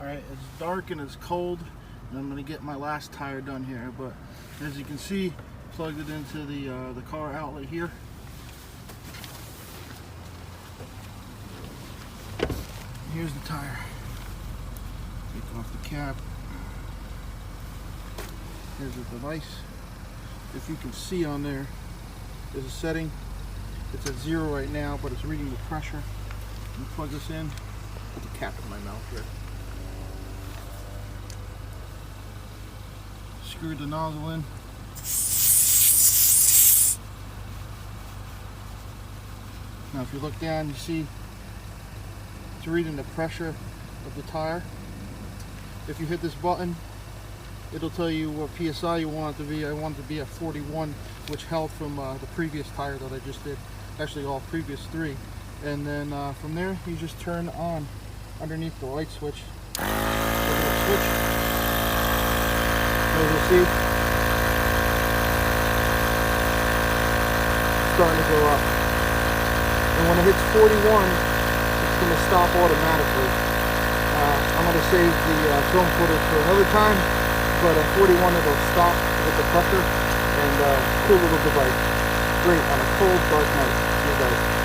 Alright, it's dark and it's cold, and I'm going to get my last tire done here, but as you can see, plugged it into the car outlet here. Here's the tire. Take off the cap. Here's the device. If you can see on there, there's a setting. It's at 0 right now, but it's reading the pressure. You plug this in. Put the cap in my mouth here. Screw the nozzle in. Now if you look down, you see it's reading the pressure of the tire. If you hit this button, it'll tell you what PSI you want it to be. I want it to be at 41, which held from the previous tire that I just did. Actually all previous 3. And then from there, you just turn on underneath the light switch. As you'll see, it's starting to go up. And when it hits 41, it's going to stop automatically. I'm going to save the film footage for another time, but at 41 it'll stop with the pressure, and cool little device. Great on a cold, dark night. See you guys.